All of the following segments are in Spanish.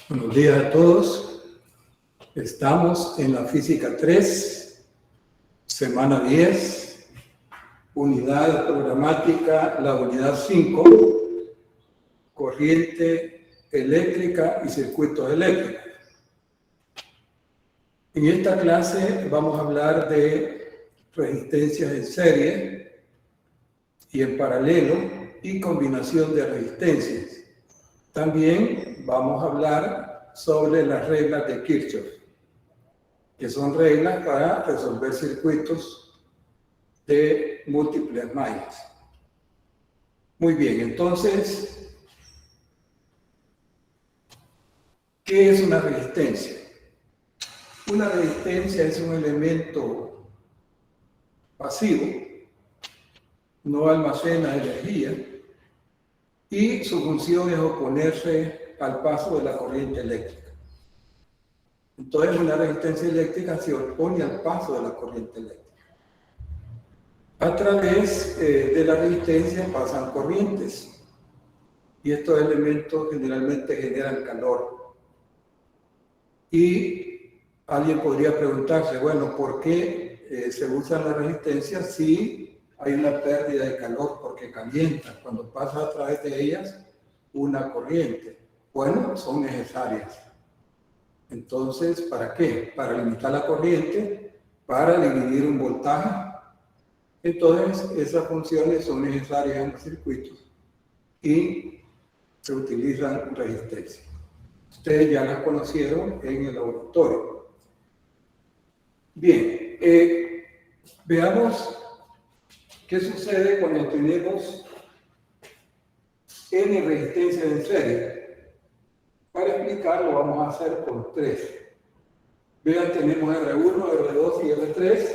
Buenos días a todos. Estamos en la física 3, semana 10, unidad programática, la unidad 5, corriente eléctrica y circuitos eléctricos. En esta clase vamos a hablar de resistencias en serie y en paralelo y combinación de resistencias. También vamos a hablar sobre las reglas de Kirchhoff, que son reglas para resolver circuitos de múltiples mallas. Muy bien, entonces, ¿qué es una resistencia? Una resistencia es un elemento pasivo, no almacena energía, y su función es oponerse al paso de la corriente eléctrica. Entonces, una resistencia eléctrica se opone al paso de la corriente eléctrica. A través de la resistencia pasan corrientes, y estos elementos generalmente generan calor. Y alguien podría preguntarse, bueno, ¿por qué se usa la resistencia si hay una pérdida de calor? Porque calienta cuando pasa a través de ellas una corriente. Bueno, son necesarias. Entonces, ¿para qué? Para limitar la corriente, para dividir un voltaje. Entonces, esas funciones son necesarias en los circuitos y se utilizan resistencias. Ustedes ya las conocieron en el laboratorio. Bien, veamos qué sucede cuando tenemos N resistencias en serie. Para explicarlo vamos a hacer con 3. Vean, tenemos R1, R2 y R3.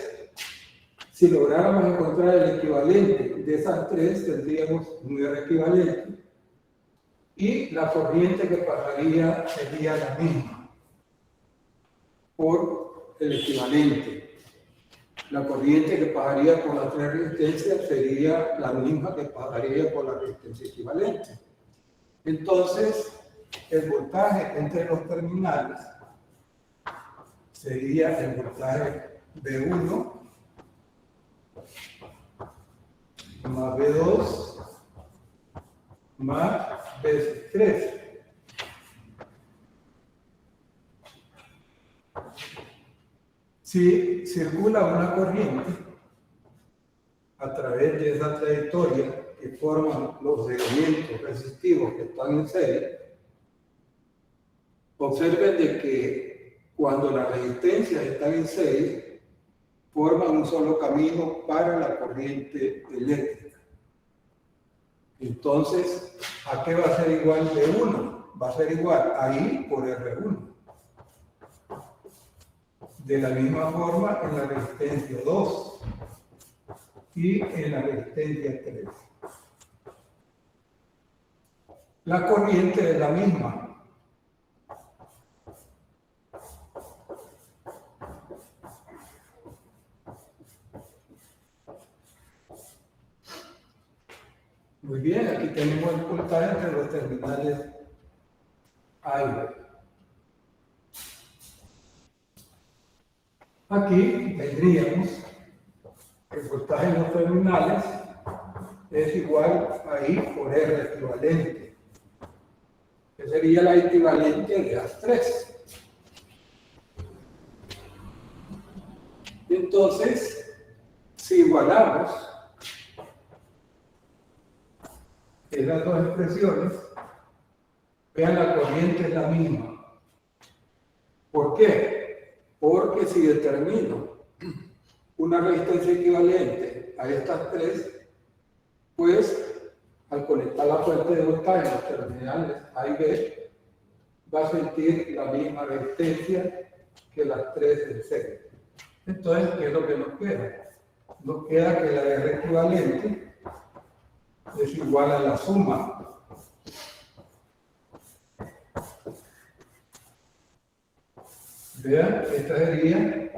Si lográramos encontrar el equivalente de esas 3, tendríamos un R equivalente. Y la corriente que pasaría sería la misma por el equivalente. La corriente que pasaría por las 3 resistencias sería la misma que pasaría por la resistencia equivalente. Entonces, el voltaje entre los terminales sería el voltaje V1 más V2 más V3. Si circula una corriente a través de esa trayectoria que forman los elementos resistivos que están en serie, observen de que cuando las resistencias están en serie, forman un solo camino para la corriente eléctrica. Entonces, ¿a qué va a ser igual V1? Va a ser igual a I por R1. De la misma forma en la resistencia 2 y en la resistencia 3. La corriente es la misma. Muy bien, aquí tenemos el voltaje entre los terminales A y B. Aquí tendríamos el voltaje en los terminales es igual a I por R equivalente, que sería la equivalente de las 3. Entonces, si igualamos esas dos expresiones, vean, la corriente es la misma. ¿Por qué? Porque si determino una resistencia equivalente a estas 3, pues al conectar la fuente de voltaje en los terminales A y B, va a sentir la misma resistencia que las 3 en serie. Entonces, ¿qué es lo que nos queda? Nos queda que la R equivalente es igual a la suma vean, esta sería,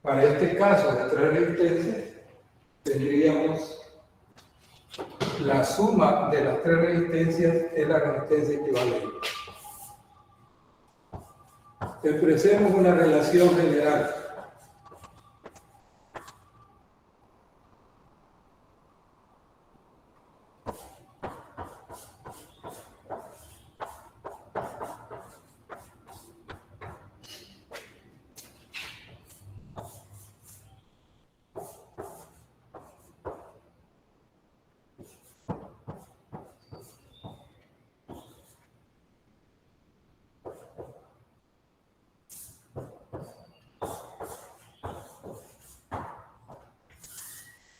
para este caso de 3 resistencias, tendríamos la suma de las 3 resistencias es la resistencia equivalente. expresemos una relación general.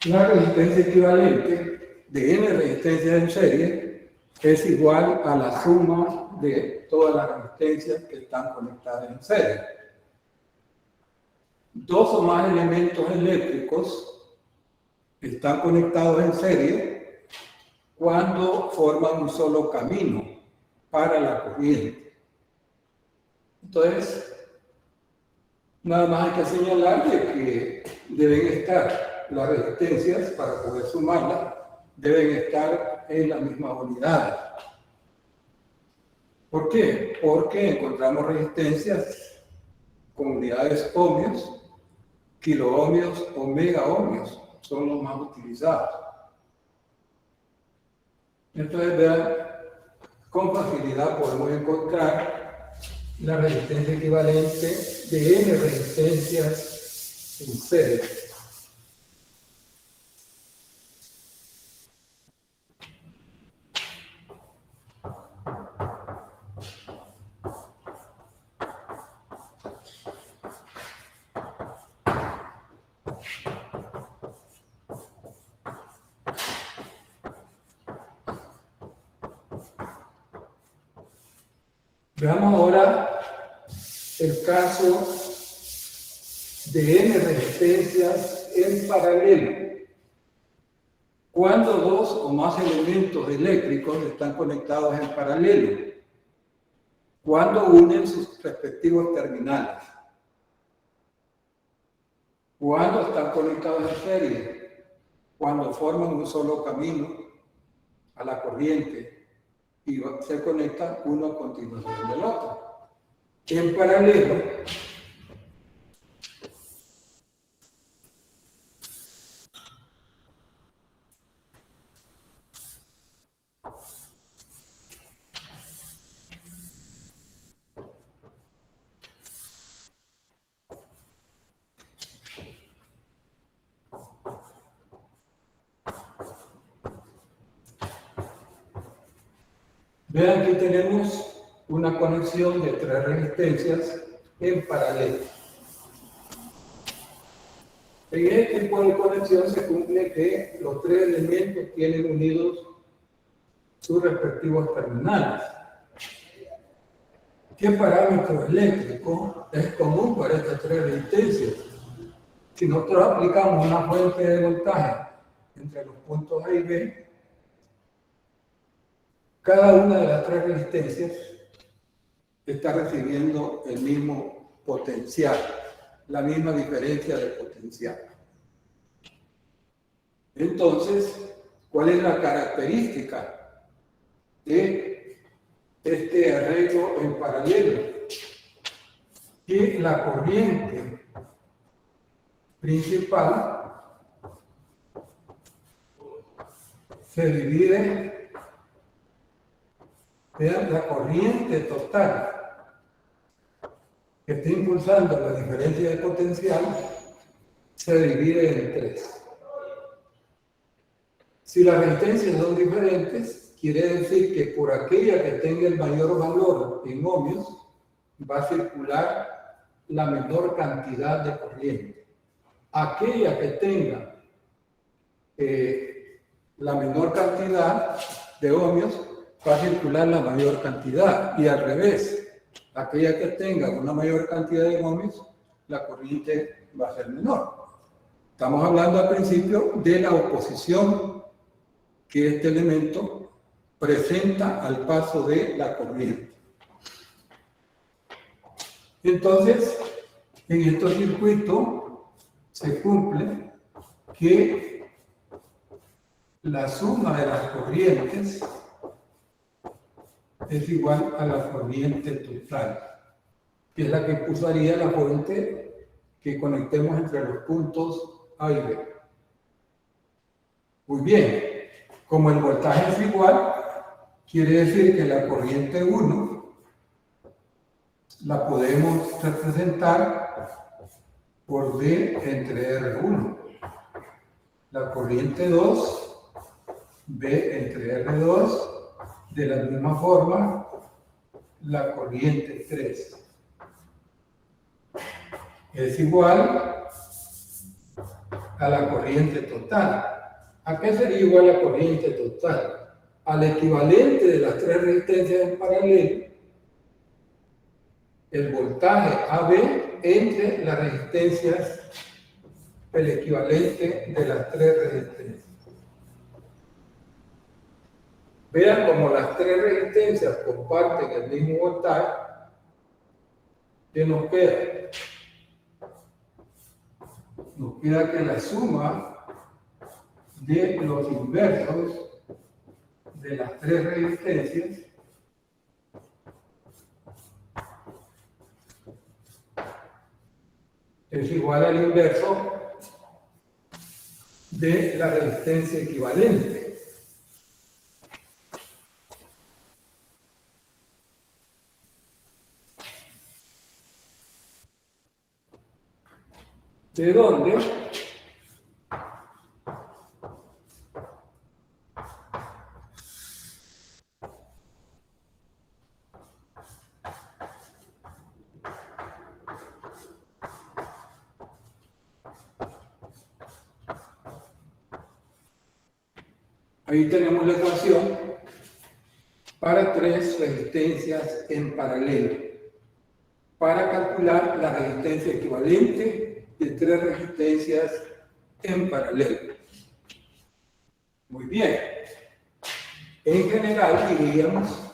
La resistencia equivalente de n resistencias en serie es igual a la suma de todas las resistencias que están conectadas en serie. Dos o más elementos eléctricos están conectados en serie cuando forman un solo camino para la corriente. Entonces, nada más hay que señalar de que deben estar las resistencias, para poder sumarlas, deben estar en la misma unidad. ¿Por qué? Porque encontramos resistencias con unidades ohmios, kiloohmios o megaohmios, son los más utilizados. Entonces, vean, con facilidad podemos encontrar la resistencia equivalente de n resistencias en serie. Veamos ahora el caso de n resistencias en paralelo. Cuando dos o más elementos eléctricos están conectados en paralelo. Cuando unen sus respectivos terminales. Cuando están conectados en serie. Cuando forman un solo camino a la corriente y se conectan uno a continuación del otro. En paralelo, vean que tenemos una conexión de tres resistencias en paralelo. En este tipo de conexión se cumple que los tres elementos tienen unidos sus respectivos terminales. ¿Qué parámetro eléctrico es común para estas tres resistencias? Si nosotros aplicamos una fuente de voltaje entre los puntos A y B, cada una de las tres resistencias está recibiendo el mismo potencial, la misma diferencia de potencial. Entonces, ¿cuál es la característica de este arreglo en paralelo? Que la corriente principal se divide, vean, la corriente total que está impulsando la diferencia de potencial se divide en tres. Si las resistencias son diferentes, quiere decir que por aquella que tenga el mayor valor en ohmios, va a circular la menor cantidad de corriente. Aquella que tenga la menor cantidad de ohmios, va a circular la mayor cantidad. Y al revés, aquella que tenga una mayor cantidad de ohmios, la corriente va a ser menor. Estamos hablando al principio de la oposición que este elemento presenta al paso de la corriente. Entonces, en estos circuitos se cumple que la suma de las corrientes es igual a la corriente total. que es la que impulsaría la fuente que conectemos entre los puntos A y B. Muy bien, como el voltaje es igual, quiere decir que la corriente 1 la podemos representar por D entre R1. La corriente 2, B entre R2, de la misma forma, la corriente 3 es igual a la corriente total. ¿A qué sería igual la corriente total? Al equivalente de las tres resistencias en paralelo, el voltaje AB entre las resistencias, el equivalente de las tres resistencias. Vean cómo las tres resistencias comparten el mismo voltaje. ¿Qué nos queda? Nos queda que la suma de los inversos de las tres resistencias es igual al inverso de la resistencia equivalente. ¿De dónde? Ahí tenemos la ecuación para tres resistencias en paralelo, para calcular la resistencia equivalente de tres resistencias en paralelo. Muy bien. En general diríamos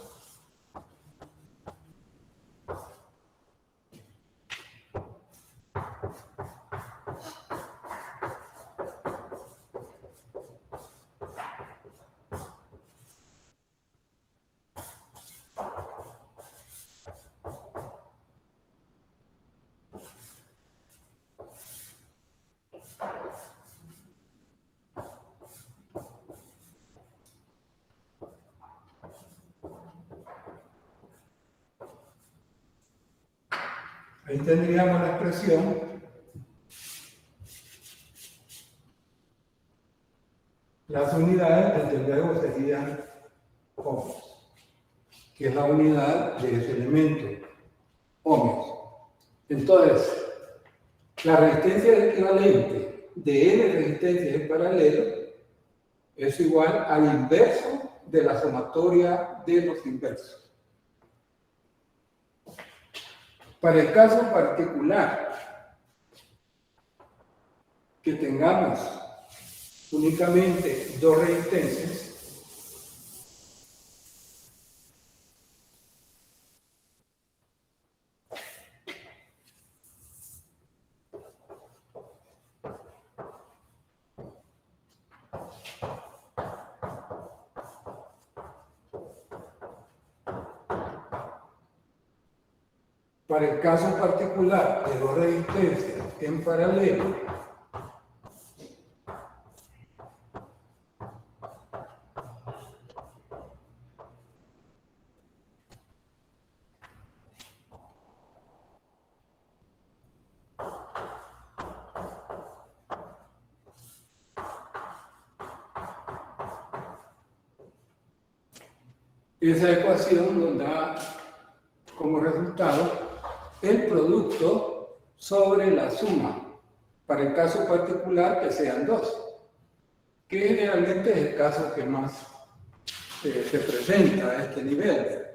ahí tendríamos la expresión las unidades, desde luego, serían ohms, que es la unidad de ese elemento, ohms. Entonces, la resistencia equivalente de n resistencias en paralelo es igual al inverso de la sumatoria de los inversos. Para el caso particular que tengamos únicamente dos resistencias, para el caso particular de dos resistencias en paralelo, esa ecuación nos da como resultado el producto sobre la suma, para el caso particular que sean dos, que generalmente es el caso que más se presenta a este nivel.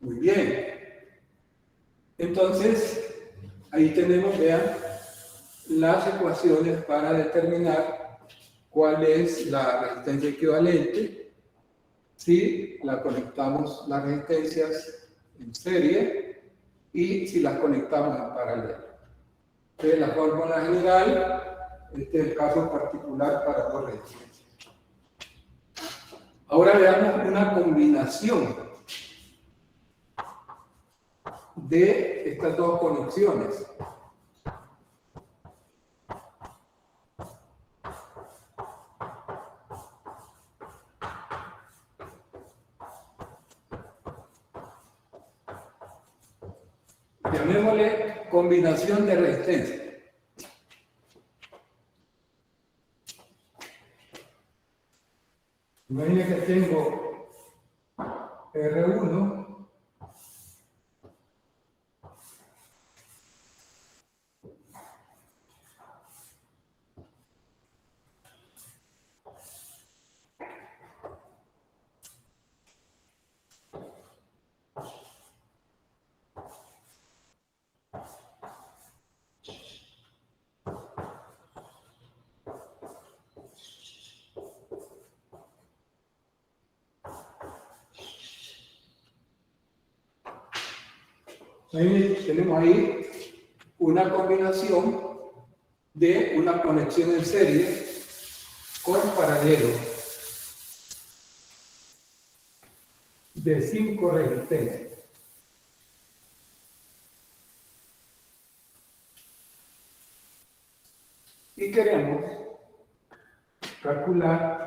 Muy bien. Entonces, ahí tenemos, vean, las ecuaciones para determinar cuál es la resistencia equivalente si la conectamos las resistencias en serie y si las conectamos en paralelo. Entonces, la fórmula general, este es el caso particular para dos resistencias. Ahora veamos una combinación de estas dos conexiones. Llamémosle combinación de resistencia. Imaginen que tengo R1 tenemos ahí una combinación de una conexión en serie con paralelo de 5 resistencias. Y queremos calcular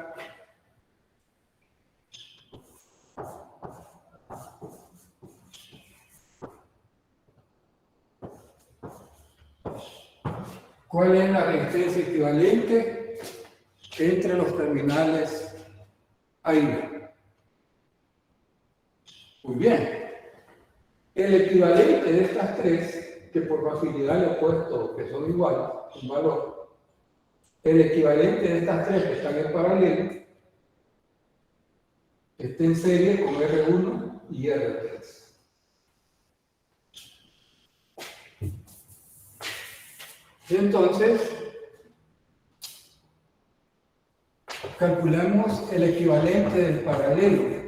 cuál es la resistencia equivalente entre los terminales A y B. Muy bien. El equivalente de estas tres, que por facilidad le he puesto que son iguales, un valor, el equivalente de estas tres que están en paralelo, está en serie con R1 y R3. Entonces, calculamos el equivalente del paralelo.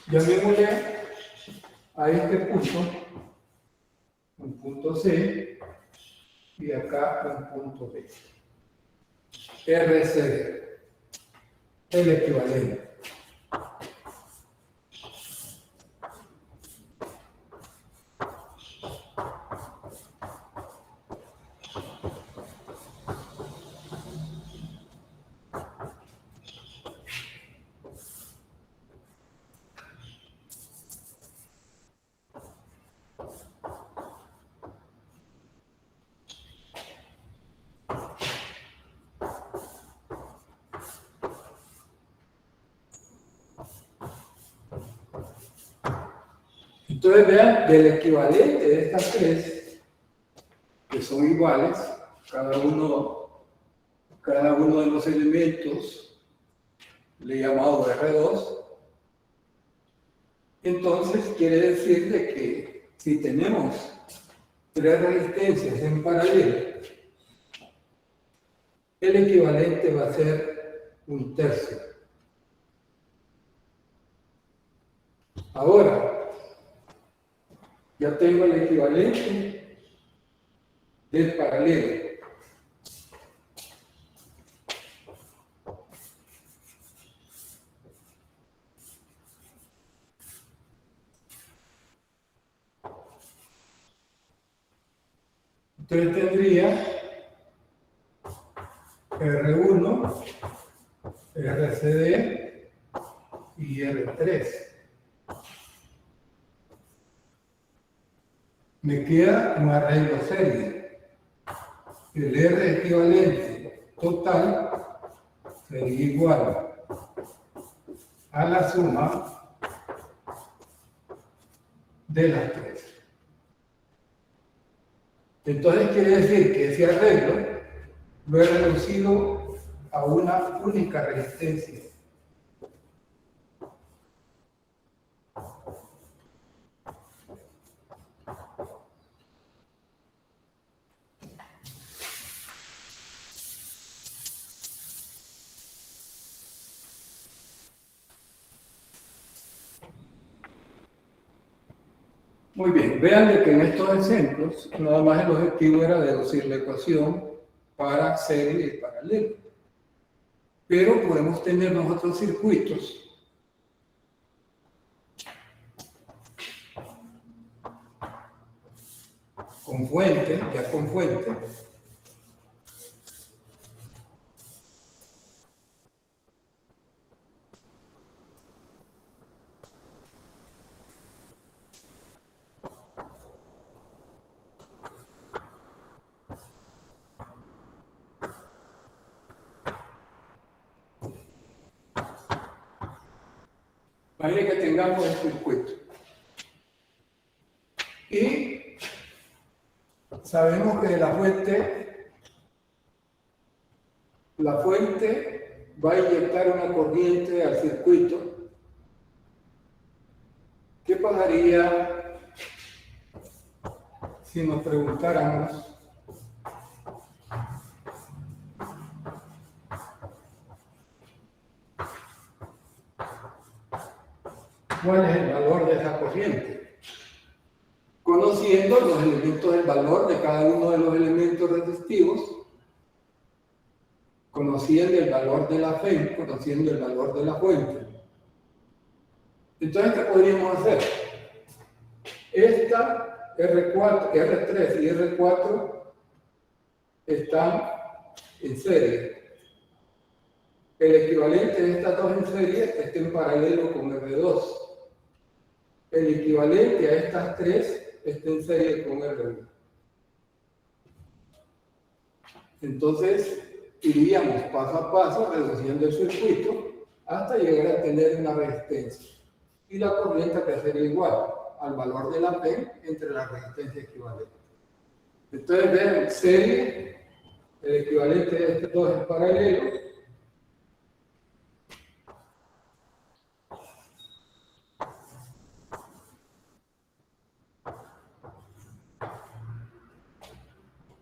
Llamémosle a este punto un punto C y acá un punto B. RCD, el equivalente. Entonces vean, del equivalente de estas tres, que son iguales, cada uno de los elementos le he llamado R2, entonces quiere decir de que si tenemos tres resistencias en paralelo, el equivalente va a ser un tercio. Ahora, ya tengo el equivalente del paralelo. Entonces tendría R1, RCD y R3. Me queda un arreglo serie. El R equivalente total sería igual a la suma de las tres. Entonces quiere decir que ese arreglo lo he reducido a una única resistencia. Muy bien, vean de que en estos ejemplos nada más el objetivo era deducir la ecuación para serie y paralelo. Pero podemos tener nosotros circuitos con fuente, ya con fuente, imaginen que tengamos el circuito. Y sabemos que la fuente va a inyectar una corriente al circuito. ¿Qué pasaría si nos preguntáramos cuál es el valor de esa corriente? Conociendo los elementos del valor de cada uno de los elementos resistivos, conociendo el valor de la fe, conociendo el valor de la fuente. Entonces, ¿qué podríamos hacer? Esta R4, R3 y R4 están en serie. El equivalente de estas dos en serie está en paralelo con R2. El equivalente a estas tres está en serie con R1. Entonces, iríamos paso a paso reduciendo el circuito hasta llegar a tener una resistencia. Y la corriente que sería igual al valor de la P entre la resistencia equivalente. Entonces, vean, serie, el equivalente de estos dos es paralelo.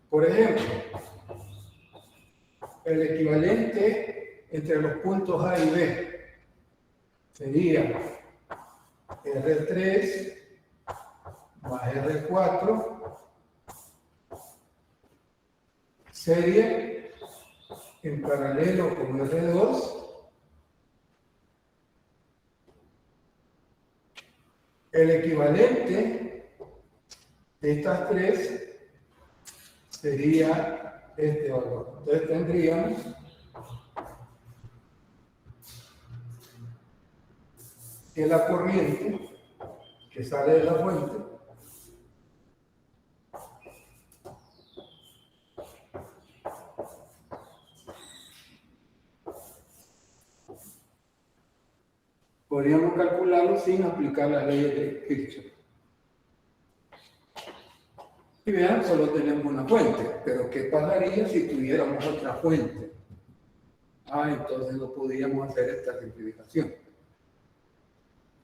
Por ejemplo, el equivalente entre los puntos A y B sería R3 más R4 serie en paralelo con R2 el equivalente de estas tres sería este valor. Entonces tendríamos que la corriente que sale de la fuente podríamos calcularlo sin aplicar las leyes de Kirchhoff. Y vean, solo tenemos una fuente, pero ¿qué pasaría si tuviéramos otra fuente? Entonces no podríamos hacer esta simplificación.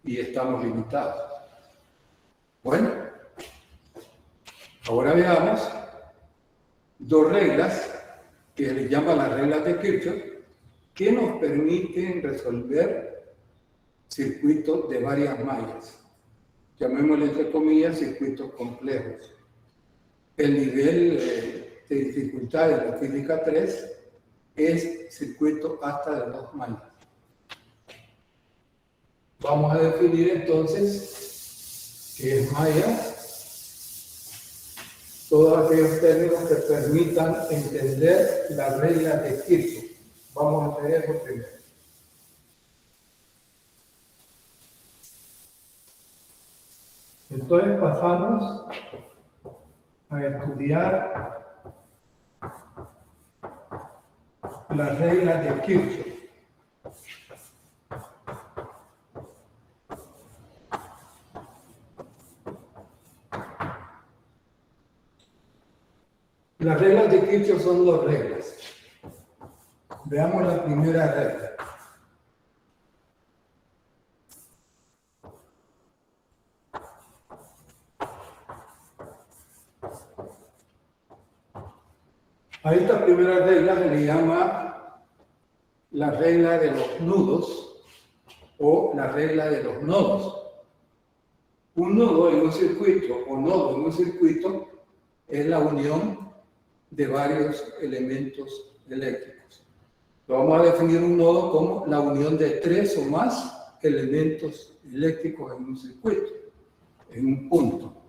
Y estamos limitados. Bueno, ahora veamos dos reglas que se llaman las reglas de Kirchhoff, que nos permiten resolver circuitos de varias mallas. Llamémosle entre comillas circuitos complejos. El nivel de dificultad de la física 3 es circuito hasta de 2 mallas. Vamos a definir entonces qué es malla. Todos aquellos términos que permitan entender las reglas de Kirchhoff. Vamos a hacer eso primero. Entonces pasamos a estudiar las reglas de Kirchhoff. Las reglas de Kirchhoff son dos reglas. Veamos la primera regla. A esta primera regla se le llama la regla de los nudos o la regla de los nodos. Un nodo en un circuito o nodo en un circuito es la unión de varios elementos eléctricos. Lo vamos a definir un nodo como la unión de 3 o más elementos eléctricos en un circuito, en un punto.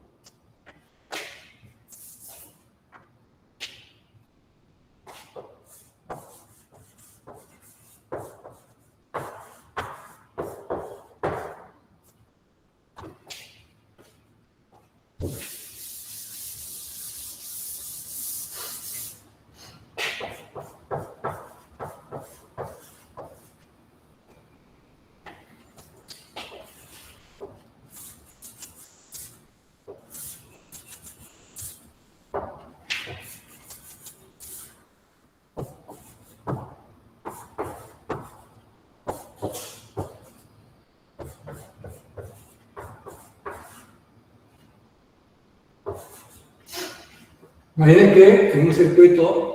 Imaginen que en un circuito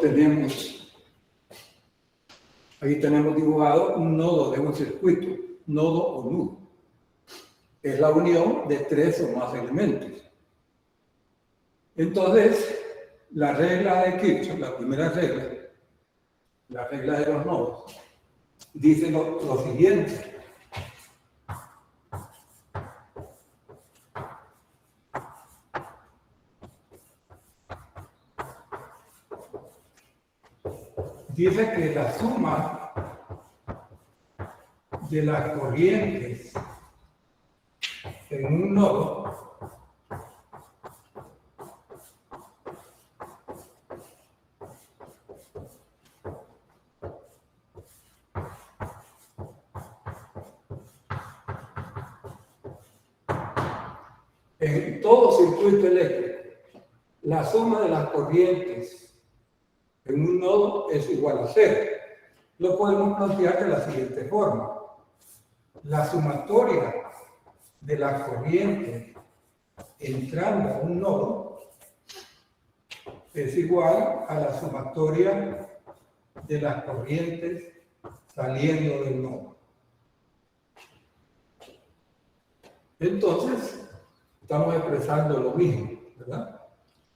ahí tenemos dibujado un nodo de un circuito, nodo o nudo. Es la unión de 3 o más elementos. Entonces, la regla de Kirchhoff, la primera regla, la regla de los nodos, dice lo siguiente. Dice que la suma de las corrientes en un nodo en todo circuito eléctrico, la suma de las corrientes en un nodo es igual a 0. Lo podemos plantear de la siguiente forma. La sumatoria de las corrientes entrando a un nodo es igual a la sumatoria de las corrientes saliendo del nodo. Entonces, estamos expresando lo mismo, ¿verdad?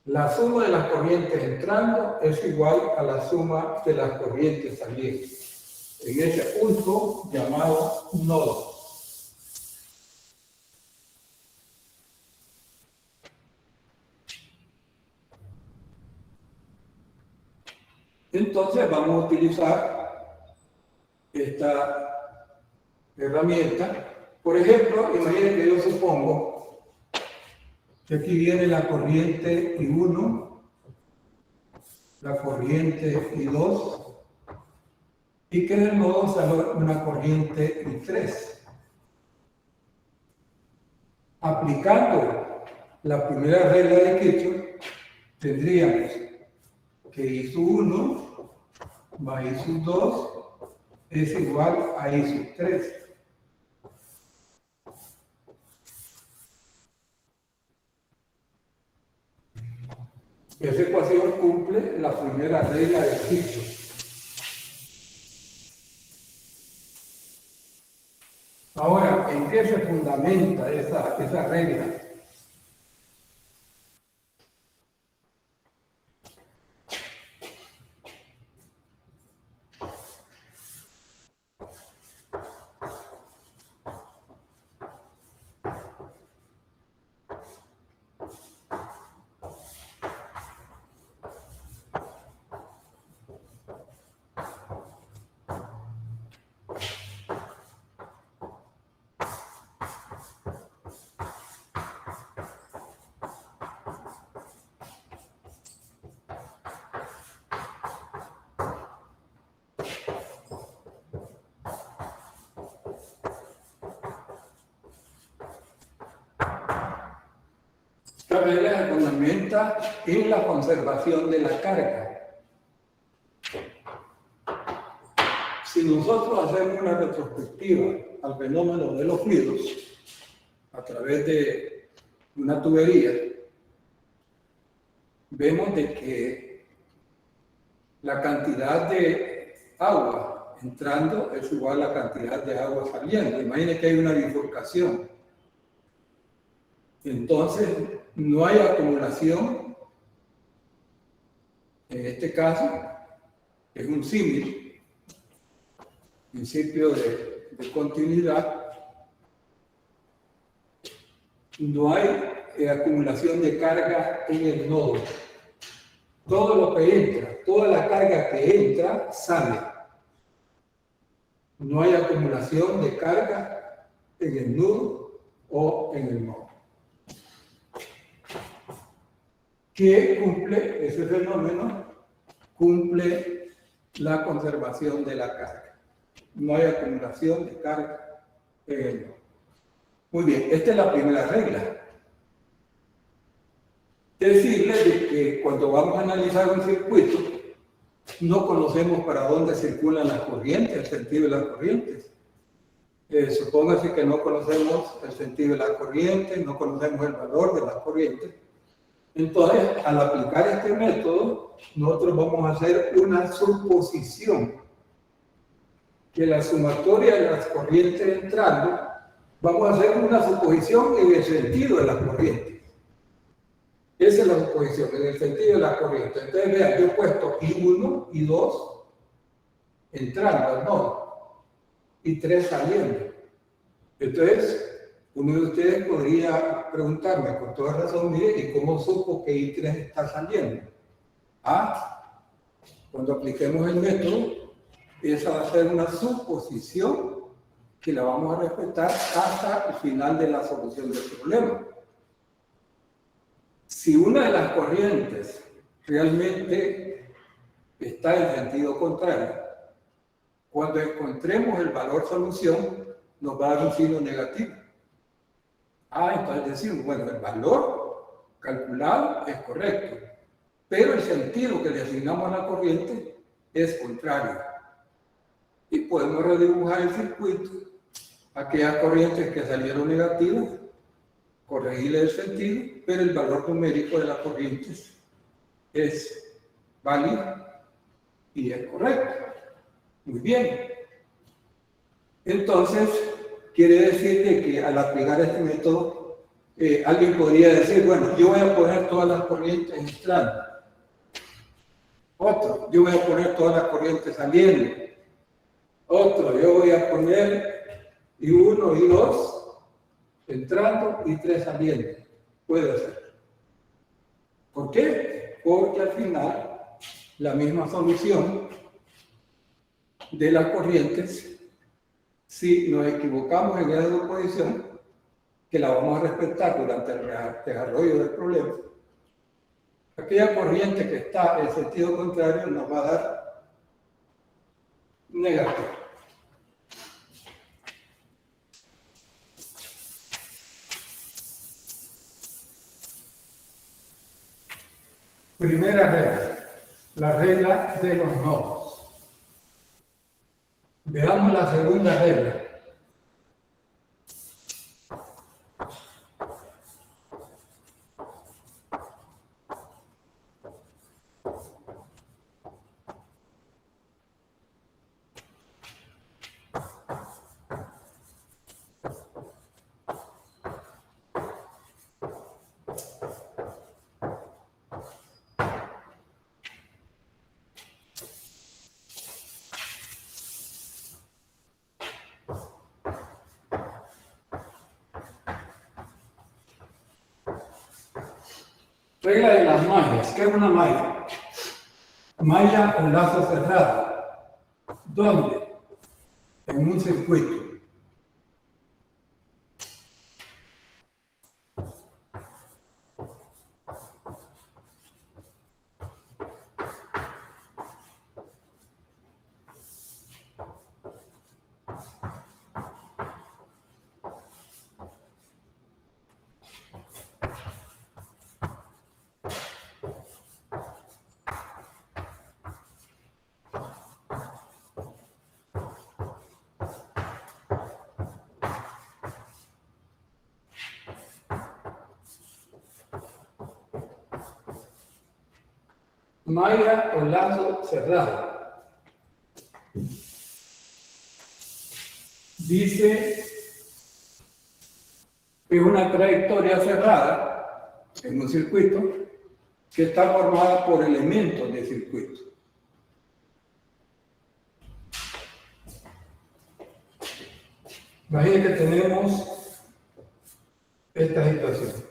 La suma de las corrientes entrando es igual a la suma de las corrientes saliendo, en ese punto llamado nodo. Entonces vamos a utilizar esta herramienta. Por ejemplo, imaginen que yo supongo que aquí viene la corriente I1, la corriente I2, y que del nodo sale una corriente I3. Aplicando la primera regla de Kirchhoff, tendríamos que I1 más I2 es igual a I3. Esa ecuación cumple la primera regla de Kirchhoff. Ahora, ¿en qué se fundamenta esa regla? Esta regla se fundamenta en la conservación de la carga. Si nosotros hacemos una retrospectiva al fenómeno de los fluidos a través de una tubería, vemos de que la cantidad de agua entrando es igual a la cantidad de agua saliendo. Imaginen que hay una bifurcación. Entonces, no hay acumulación. En este caso, es un símil, principio de continuidad. No hay acumulación de carga en el nodo. Todo lo que entra, toda la carga que entra, sale. No hay acumulación de carga en el nudo o en el nodo. ¿Qué cumple ese fenómeno? Cumple la conservación de la carga. No hay acumulación de carga en el nodo. Muy bien, esta es la primera regla. Decirles de que cuando vamos a analizar un circuito, no conocemos para dónde circulan las corrientes, el sentido de las corrientes. Supóngase que no conocemos el sentido de las corrientes, no conocemos el valor de las corrientes. Entonces, al aplicar este método, nosotros vamos a hacer una suposición, que la sumatoria de las corrientes entrando, vamos a hacer una suposición en el sentido de las corrientes. Esa es la suposición, en el sentido de las corrientes. Entonces, vean, yo he puesto I1 y 2 entrando al nodo y 3 saliendo. Entonces, uno de ustedes podría preguntarme con toda razón, mire, ¿y cómo supo que I3 está saliendo? Cuando apliquemos el método, esa va a ser una suposición que la vamos a respetar hasta el final de la solución del problema. Si una de las corrientes realmente está en sentido contrario, cuando encontremos el valor solución, nos va a dar un signo negativo. Entonces decimos, bueno, el valor calculado es correcto, pero el sentido que le asignamos a la corriente es contrario. Y podemos redibujar el circuito, aquellas corrientes que salieron negativas, corregirle el sentido, pero el valor numérico de las corrientes es válido y es correcto. Muy bien. Entonces, quiere decir que al aplicar este método, alguien podría decir, bueno, yo voy a poner todas las corrientes entrando. Otro, yo voy a poner todas las corrientes saliendo. Otro, yo voy a poner I1, I2 entrando y 3 saliendo. Puede ser. ¿Por qué? Porque al final la misma solución de las corrientes, si nos equivocamos en esa suposición, que la vamos a respetar durante el desarrollo del problema, aquella corriente que está en sentido contrario nos va a dar negativo. Primera regla, la regla de los nodos. Veamos la segunda regla. Regla de las mallas. ¿Qué es una malla? Malla o lazo cerrado. ¿Dónde? En un circuito. Malla o lazo cerrado. Dice es una trayectoria cerrada en un circuito que está formada por elementos de circuito. Imagínense que tenemos esta situación.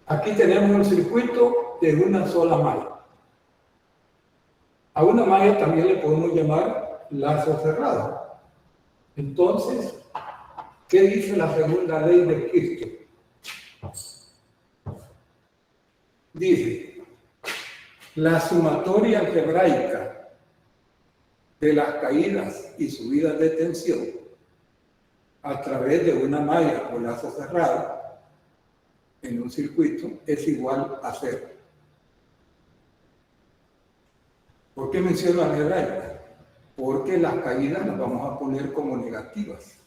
Aquí tenemos un circuito de una sola malla. A una malla también le podemos llamar lazo cerrado. Entonces, ¿qué dice la segunda ley de Kirchhoff? Dice, la sumatoria algebraica de las caídas y subidas de tensión a través de una malla o lazo cerrado en un circuito es igual a 0. ¿Por qué menciono algebraica? Porque las caídas las vamos a poner como negativas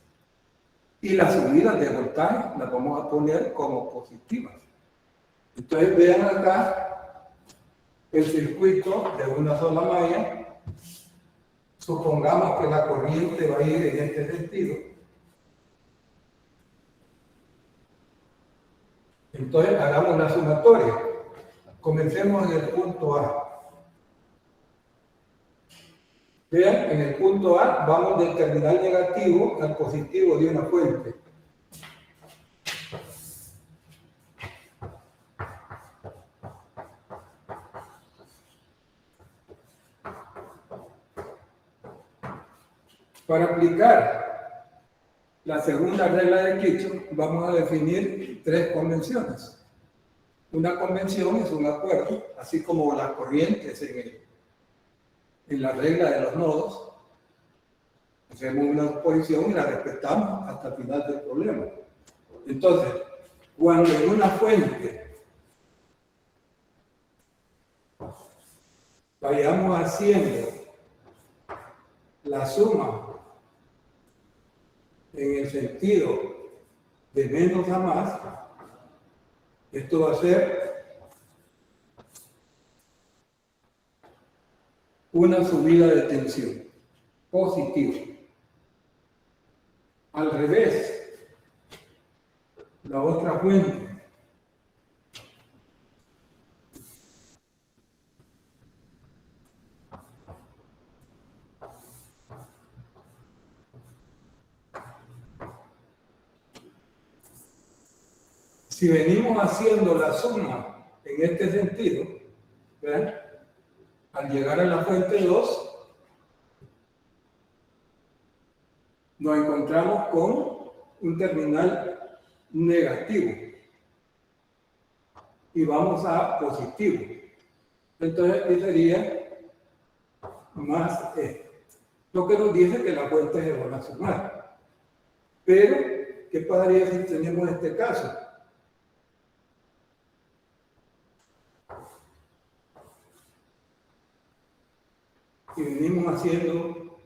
y las subidas de voltaje las vamos a poner como positivas. Entonces vean acá el circuito de una sola malla. Supongamos que la corriente va a ir en este sentido. Entonces hagamos la sumatoria. Comencemos en el punto A. Vean, en el punto A vamos del terminal negativo al positivo de una fuente. Para aplicar la segunda regla de Kirchhoff, vamos a definir 3 convenciones. Una convención es un acuerdo, así como las corrientes en la regla de los nodos. Hacemos una oposición y la respetamos hasta el final del problema. Entonces, cuando en una fuente vayamos haciendo la suma en el sentido de menos a más, esto va a ser una subida de tensión positiva. Al revés, la otra fuente si venimos haciendo la suma en este sentido, ¿ven? Al llegar a la fuente 2, nos encontramos con un terminal negativo y vamos a positivo. Entonces, ¿qué sería? Más E. Lo que nos dice que las fuentes se van a sumar. Pero, ¿qué pasaría si tenemos este caso? Y venimos haciendo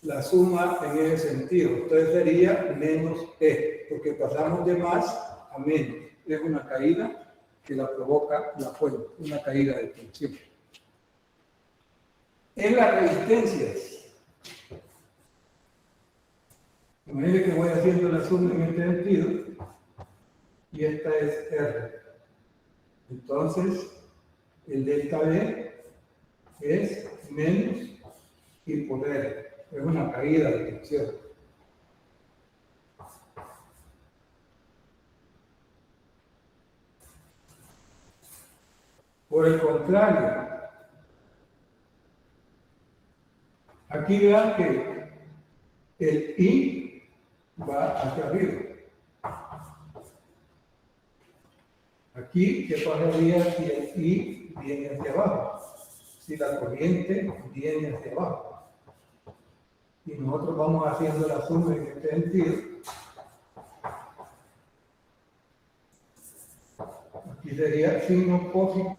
la suma en ese sentido. Entonces sería menos E, porque pasamos de más a menos. Es una caída que la provoca la fuente, una caída de tensión. En las resistencias, imagínense que voy haciendo la suma en este sentido, y esta es R. Entonces, el delta B es menos y por R. Es una caída de tensión. Por el contrario, aquí vean que el I va hacia arriba. Aquí, ¿qué pasaría si el I viene hacia abajo? si la corriente viene hacia abajo. Y nosotros vamos haciendo la suma en este sentido. Aquí sería signo opuesto.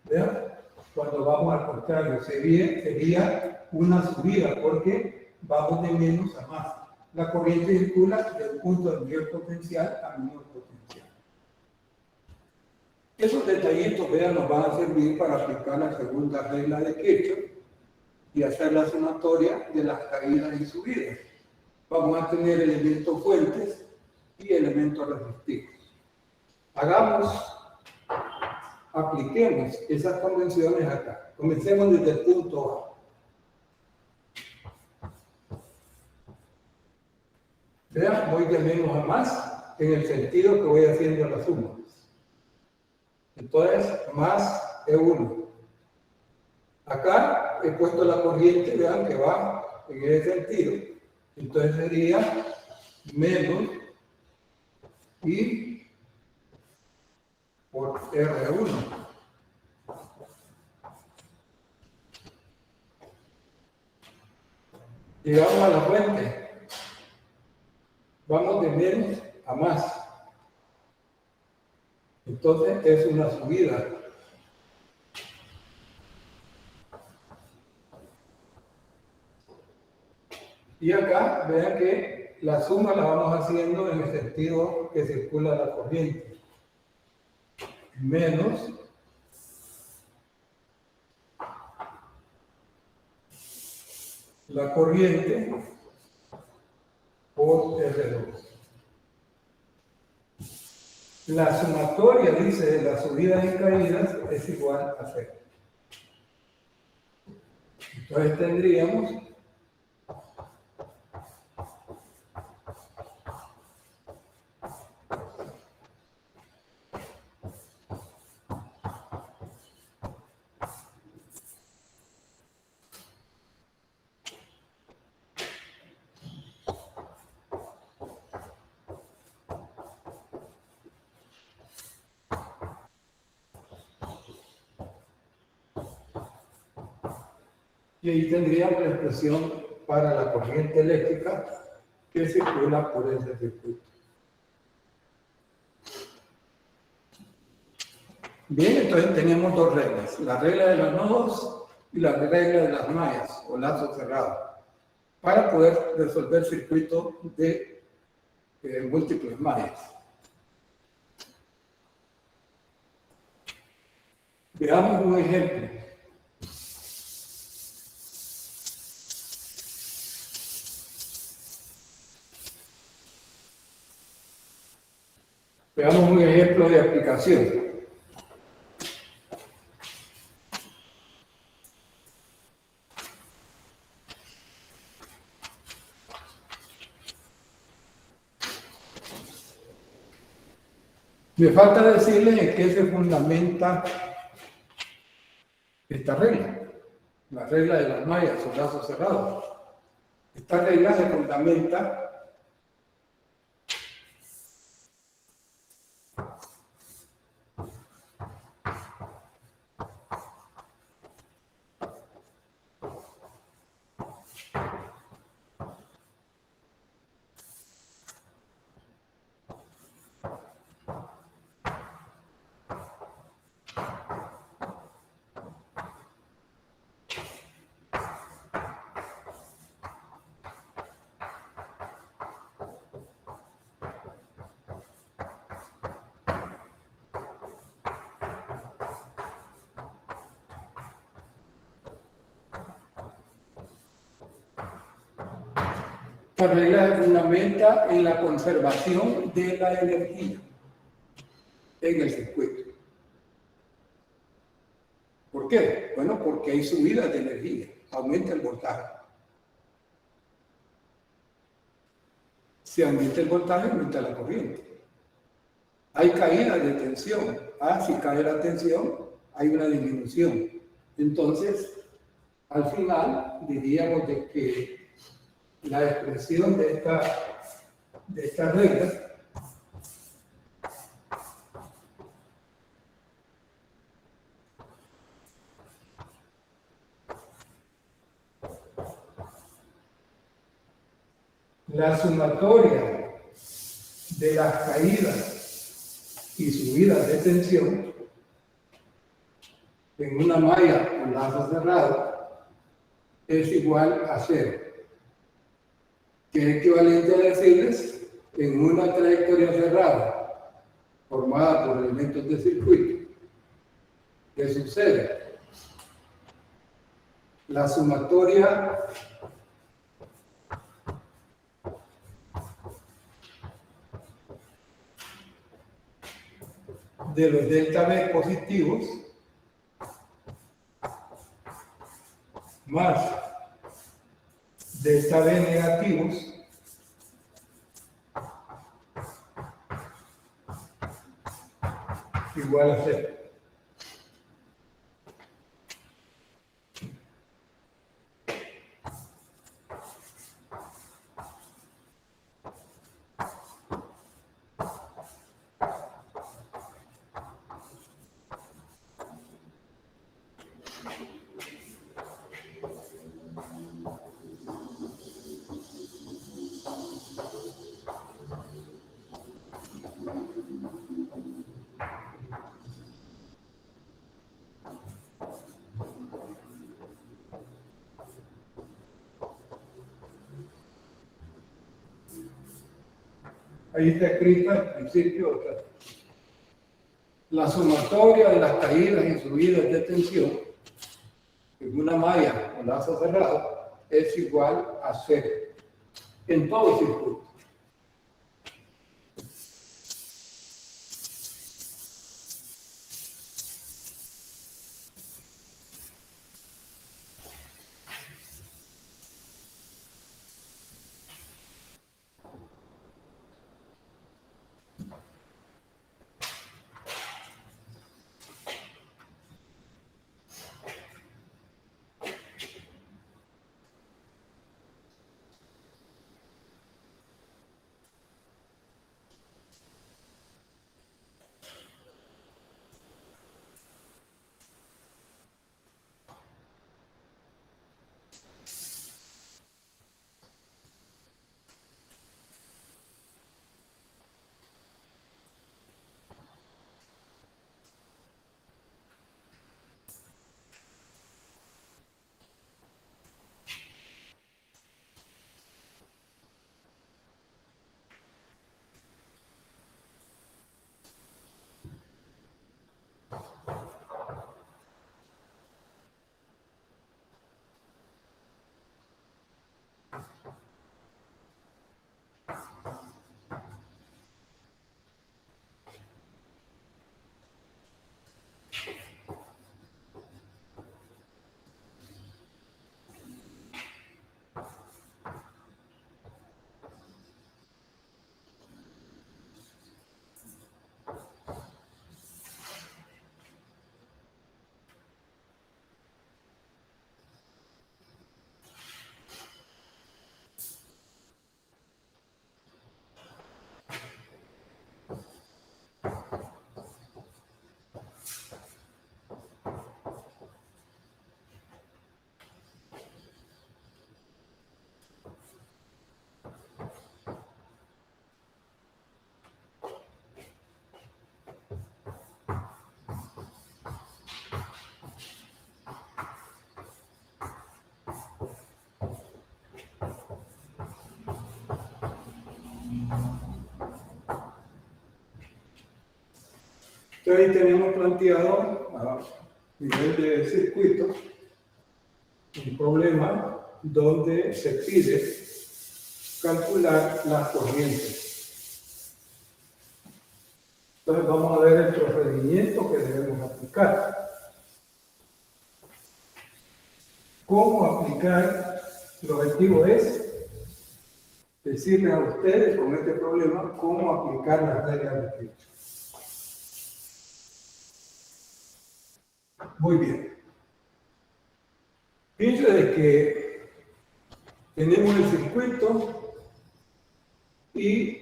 ¿Vean? Cuando vamos al contrario, sería una subida porque vamos de menos a más. La corriente circula del punto de mayor potencial a menor potencial. Esos detallitos, vean, nos van a servir para aplicar la segunda regla de Kirchhoff y hacer la sumatoria de las caídas y subidas. Vamos a tener elementos fuentes y elementos resistivos. Apliquemos esas convenciones acá. Comencemos desde el punto A. Vean, voy de menos a más en el sentido que voy haciendo las sumas. Entonces, más E1. Acá he puesto la corriente, vean que va en ese sentido. Entonces sería menos I por R1. Llegamos a la fuente. Vamos de menos a más. Entonces es una subida. Y acá vean que la suma la vamos haciendo en el sentido que circula la corriente. Menos la corriente por R2. La sumatoria, dice, de las subidas y caídas es igual a 0. Entonces tendríamos y ahí tendríamos la expresión para la corriente eléctrica que circula por ese circuito. Bien, entonces tenemos dos reglas, la regla de los nodos y la regla de las mallas o lazos cerrados, para poder resolver circuitos de múltiples mallas. Veamos un ejemplo. Veamos un ejemplo de aplicación. Me falta decirles en qué se fundamenta esta regla, la regla de las mallas o lazos cerrados. Esta regla se fundamenta esta regla se fundamenta en la conservación de la energía en el circuito. ¿Por qué? Bueno, porque hay subidas de energía, aumenta el voltaje. Si aumenta el voltaje, aumenta la corriente. Hay caída de tensión. Si cae la tensión, hay una disminución. Entonces, al final, diríamos de que la expresión de esta regla La sumatoria de las caídas y subidas de tensión en una malla con lazo cerrado es igual a 0, que es equivalente a decirles en una trayectoria cerrada formada por elementos de circuito. ¿Qué sucede? La sumatoria de los delta B positivos más delta B negativos igual a 0. Ahí está escrito al principio, la sumatoria de las caídas y subidas de tensión en una malla con lazo cerrado es igual a 0 en todo circuito. Entonces ahí tenemos planteado a nivel de circuito un problema donde se pide calcular las corrientes. Entonces vamos a ver el procedimiento que debemos aplicar. ¿Cómo aplicar? El objetivo es decirles a ustedes con este problema cómo aplicar las reglas de Kirchhoff. Muy bien. Fíjense de que tenemos el circuito y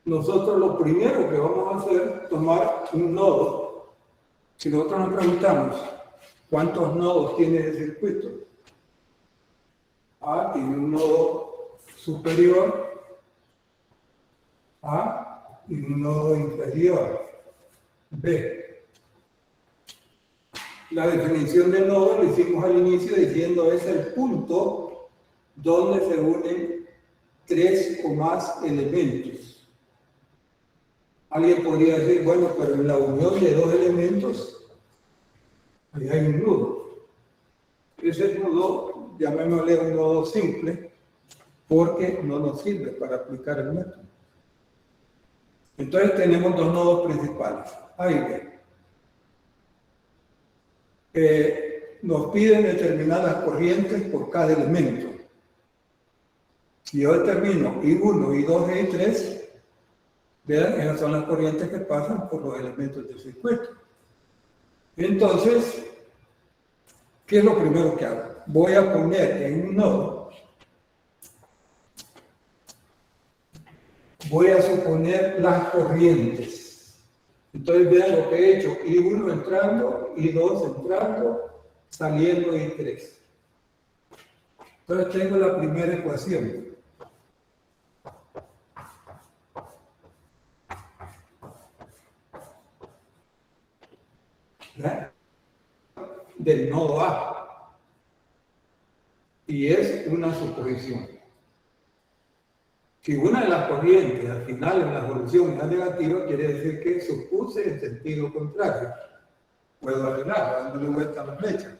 nosotros lo primero que vamos a hacer es tomar un nodo. Si nosotros nos preguntamos cuántos nodos tiene el circuito, A tiene un nodo superior A y un nodo inferior B. La definición de nodo lo hicimos al inicio diciendo es el punto donde se unen tres o más elementos. Alguien podría decir, bueno, pero en la unión de dos elementos ahí hay un nudo. Ese nudo, llamémosle un nodo simple, porque no nos sirve para aplicar el método. Entonces tenemos dos nodos principales, A y B. Nos piden determinadas corrientes por cada elemento. Si yo determino I1, I2 e I3, vean, esas son las corrientes que pasan por los elementos del circuito. Entonces, ¿qué es lo primero que hago? Voy a poner en un nodo, voy a suponer las corrientes. Entonces vean lo que he hecho, I1 entrando, I2 entrando, saliendo I3. Entonces tengo la primera ecuación. Del nodo A. Y es una suposición. Si una de las corrientes al final en la solución es negativa, quiere decir que supuse en sentido contrario. Puedo arreglarlo dándole vuelta a la flecha.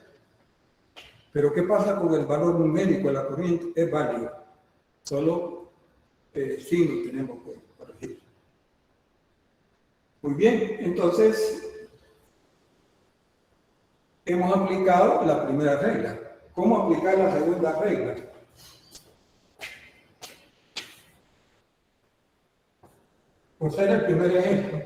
Pero ¿qué pasa con el valor numérico de la corriente? Es válido. Solo sí lo tenemos que corregir. Muy bien, entonces hemos aplicado la primera regla. ¿Cómo aplicar la segunda regla? Por ser el primer ejemplo,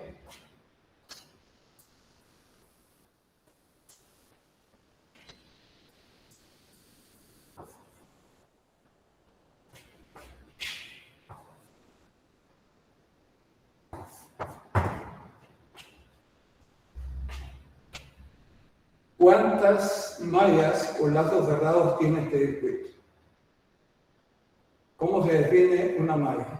¿cuántas mallas o lazos cerrados tiene este circuito? ¿Cómo se define una malla?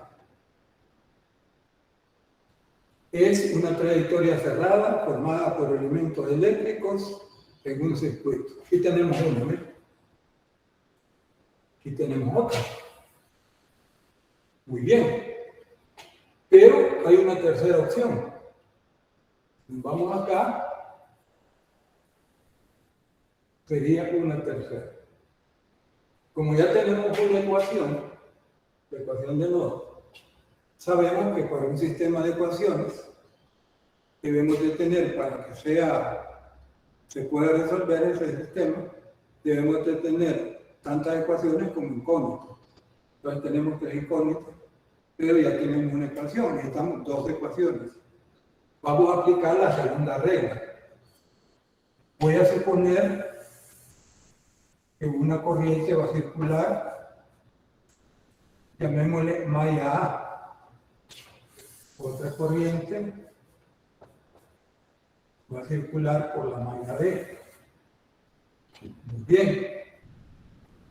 Es una trayectoria cerrada formada por elementos eléctricos en un circuito. Aquí tenemos uno, ¿eh? Aquí tenemos otro. Muy bien. Pero hay una tercera opción. Vamos acá. Sería una tercera. Como ya tenemos una ecuación, la ecuación de nodo, sabemos que para un sistema de ecuaciones debemos de tener, para que se pueda resolver ese sistema, debemos de tener tantas ecuaciones como incógnitas. Entonces tenemos tres incógnitas, pero ya tenemos una ecuación, necesitamos dos ecuaciones. Vamos a aplicar la segunda regla. Voy a suponer que una corriente va a circular, llamémosle malla A. Otra corriente va a circular por la malla B. Muy bien.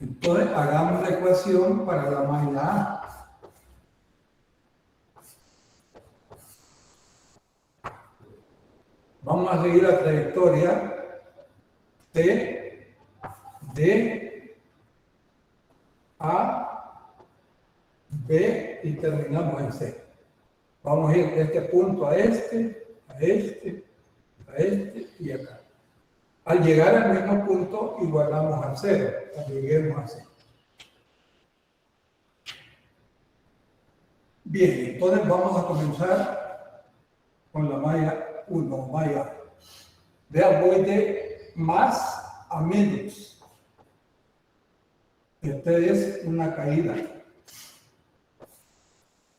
Entonces, hagamos la ecuación para la malla A. Vamos a seguir la trayectoria T, D, A, B y terminamos en C. Vamos a ir de este punto a este, a este, a este y acá. Al llegar al mismo punto, igualamos a 0, lleguemos a 0. Bien, entonces vamos a comenzar con la malla 1, malla A. Vean, voy de más a menos. Esta es una caída.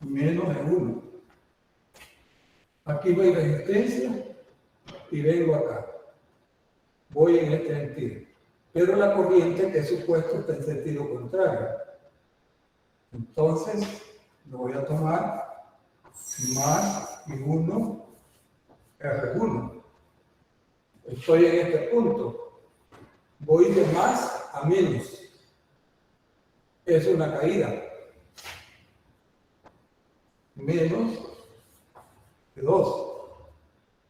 Menos de 1. Aquí voy resistencia y vengo acá. Voy en este sentido. Pero la corriente que he supuesto está en sentido contrario. Entonces, lo voy a tomar más y 1, R1. Estoy en este punto. Voy de más a menos. Es una caída. menos de 2.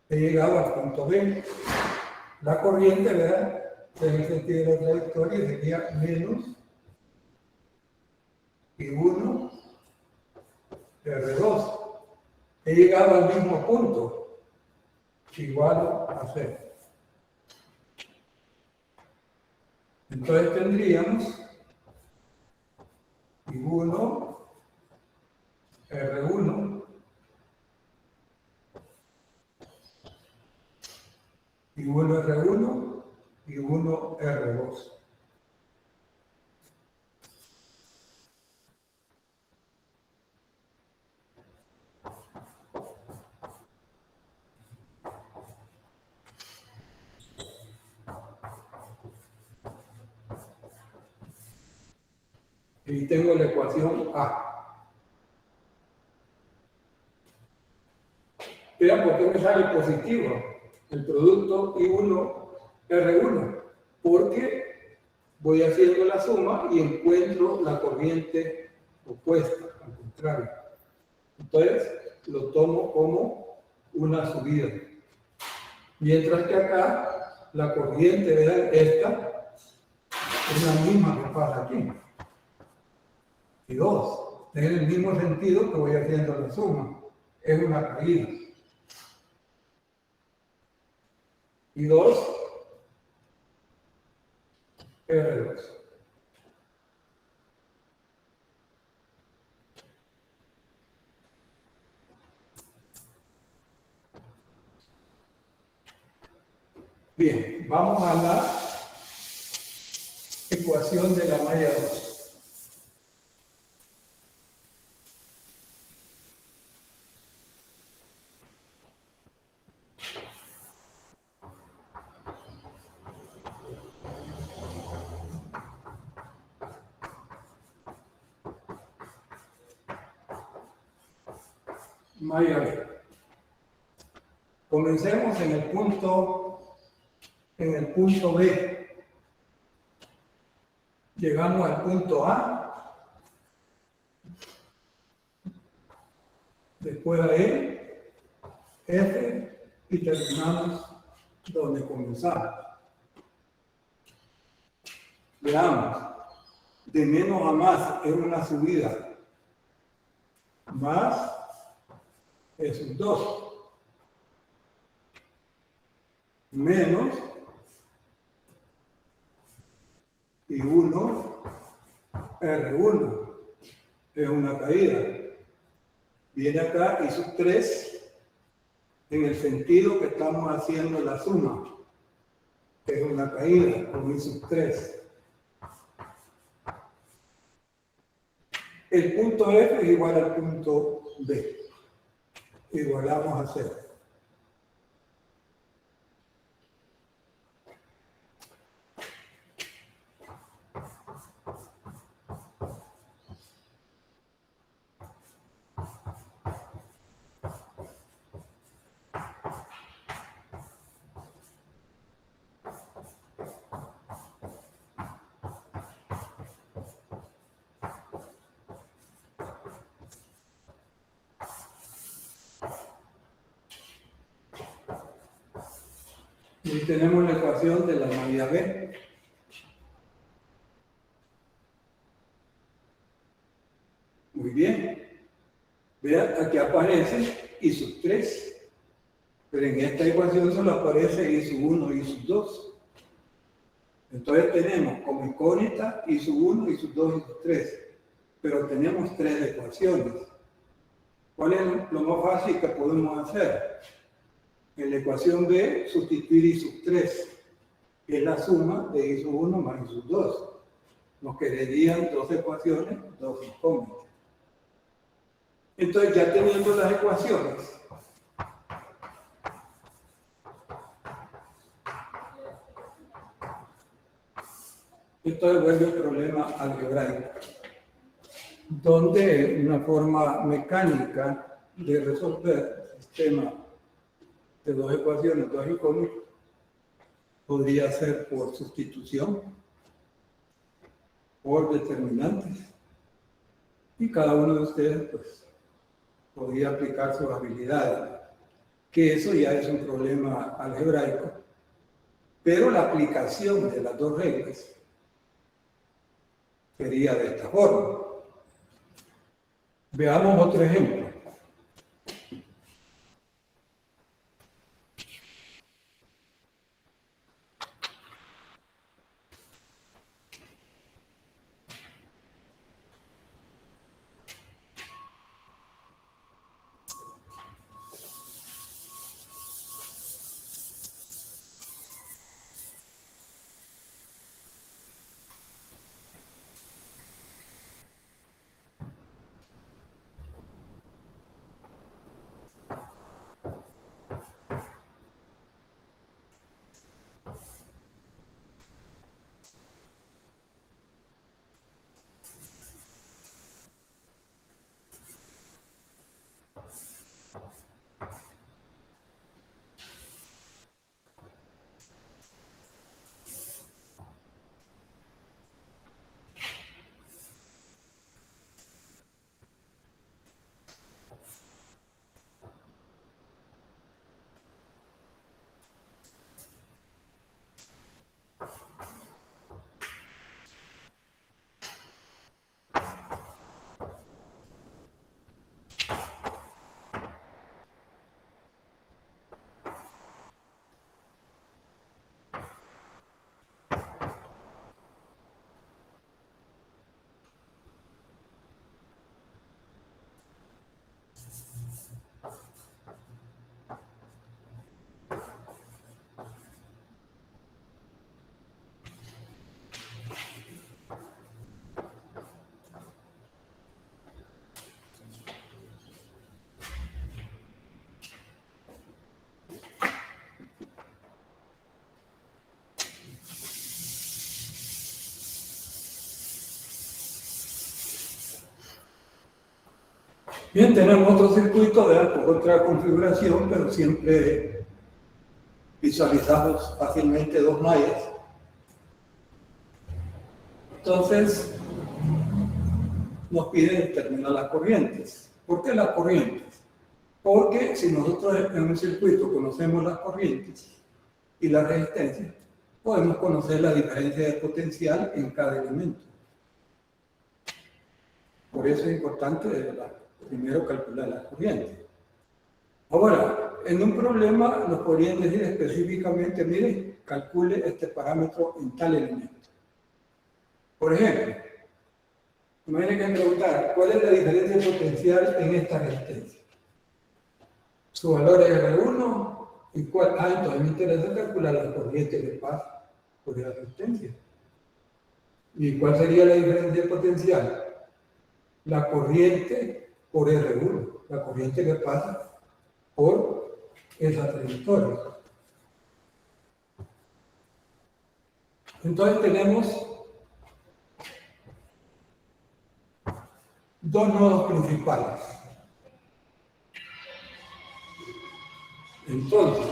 He llegado al punto B. La corriente, ¿verdad? En el sentido de la trayectoria sería menos I1 R2. He llegado al mismo punto, igual a 0. Entonces tendríamos I1 R1 I1 R1 y 1 R2. Y tengo la ecuación A. Vean por qué me sale positivo el producto I1 R1. Porque voy haciendo la suma y encuentro la corriente opuesta, al contrario. Entonces lo tomo como una subida. Mientras que acá la corriente, vean, esta es la misma que pasa aquí. Y 2, tiene el mismo sentido que voy haciendo la suma. Es una caída. Y 2, R2. Bien, vamos a la ecuación de la malla 2. Malla B. Comencemos en el punto B. Llegamos al punto A, después a E, F y terminamos donde comenzamos. Veamos, de menos a más es una subida, más es un 2. Menos y 1 R1 es una caída. Viene acá y sub 3 en el sentido que estamos haciendo la suma, que es una caída con I sub 3. El punto F es igual al punto B. Igualamos a 0. Y tenemos la ecuación de la malla B. Muy bien. Vean, aquí aparece I sub 3. Pero en esta ecuación solo aparece I sub 1 y I sub 2. Entonces tenemos como incógnita I sub 1, I sub 2, I sub 3. Pero tenemos 3 ecuaciones. ¿Cuál es lo más fácil que podemos hacer? En la ecuación B, sustituir I sub 3, que es la suma de I sub 1 más I sub 2. Nos quedarían 2 ecuaciones, 2 incógnitas. Entonces, ya teniendo las ecuaciones, entonces vuelve el problema algebraico, donde una forma mecánica de resolver el sistema de 2 ecuaciones, 2 incógnitas, podría ser por sustitución, por determinantes, y cada uno de ustedes pues podía aplicar sus habilidades, que eso ya es un problema algebraico, pero la aplicación de las dos reglas sería de esta forma. Veamos otro ejemplo. Bien, tenemos otro circuito con otra configuración, pero siempre visualizamos fácilmente dos mallas. Entonces, nos pide determinar las corrientes. ¿Por qué las corrientes? Porque si nosotros en un circuito conocemos las corrientes y la resistencia, podemos conocer la diferencia de potencial en cada elemento. Por eso es importante primero calcular las corrientes. Ahora, en un problema nos podrían decir específicamente, mire, calcule este parámetro en tal elemento. Por ejemplo, imaginen que preguntar, ¿cuál es la diferencia potencial en esta resistencia? Su valor es R1, y cuál, entonces me interesa calcular la corriente que pasa por esa resistencia. ¿Y cuál sería la diferencia potencial? La corriente por R1, la corriente que pasa por esa trayectoria. Entonces tenemos dos nodos principales. Entonces,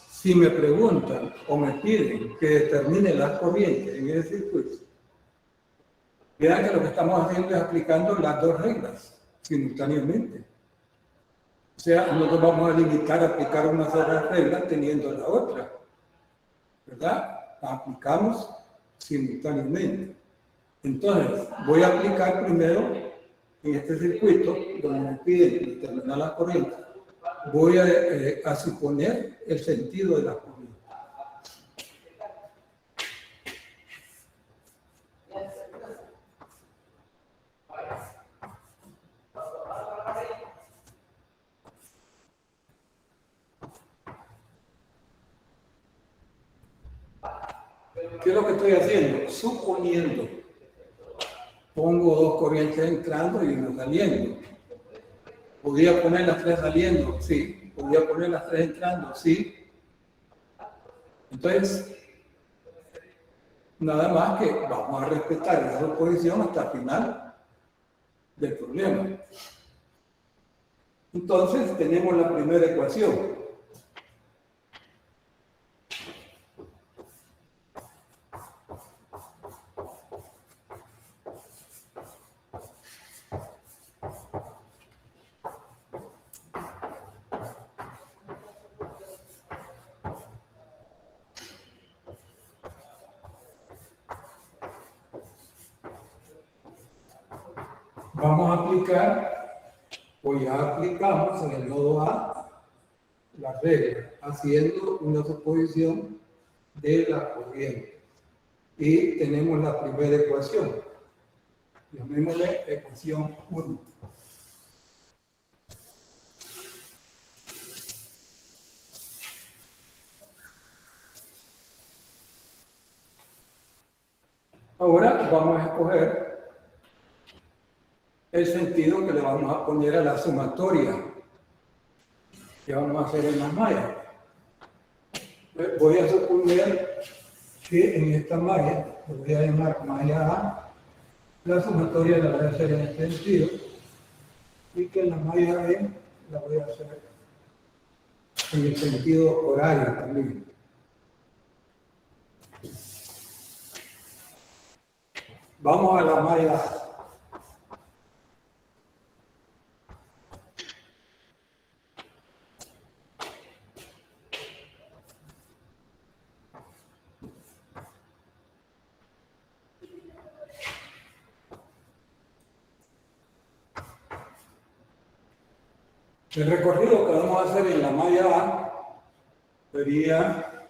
si me preguntan o me piden que determine las corrientes en ese circuito, vean que lo que estamos haciendo es aplicando las dos reglas simultáneamente. O sea, no nos vamos a limitar a aplicar una sola regla teniendo la otra, ¿verdad? La aplicamos simultáneamente. Entonces, voy a aplicar primero en este circuito, donde me piden determinar las corrientes, voy a suponer el sentido de la corriente. ¿Qué es lo que estoy haciendo? Suponiendo. Pongo dos corrientes entrando y una saliendo. ¿Podría poner las tres saliendo? Sí. ¿Podría poner las tres entrando? Sí. Entonces, nada más que vamos a respetar esa oposición hasta el final del problema. Entonces, tenemos la primera ecuación. vamos a aplicar, o ya aplicamos en el nodo A, la regla, haciendo una suposición de la corriente. Y tenemos la primera ecuación. Llamémosle ecuación 1. Ahora vamos a escoger el sentido que le vamos a poner a la sumatoria que vamos a hacer en las mallas. Voy a suponer que en esta malla, lo voy a llamar malla A, la sumatoria la voy a hacer en este sentido, y que en la malla B la voy a hacer en el sentido horario también. Vamos a la malla A. El recorrido que vamos a hacer en la malla A sería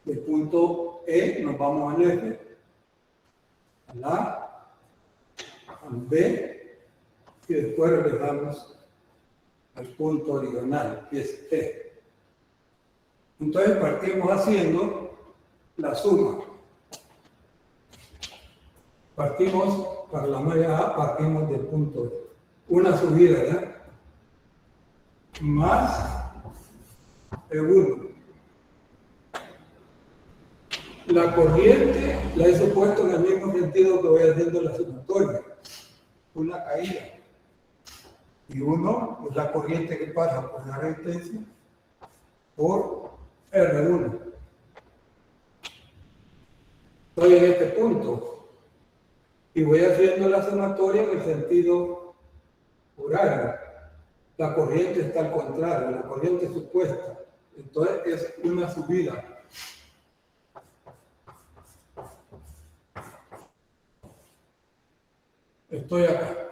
del punto E, nos vamos al F, al A, al B, y después regresamos al punto original, que es T. Entonces partimos haciendo la suma. Partimos, para la malla A, partimos del punto E. Una subida, ¿verdad? Más E1. La corriente la he supuesto en el mismo sentido que voy haciendo la sumatoria. Una caída. Y 1 es la corriente que pasa por la resistencia por R1. Estoy en este punto y voy haciendo la sumatoria en el sentido horario. La corriente está al contrario, la corriente supuesta. Entonces es una subida. Estoy acá,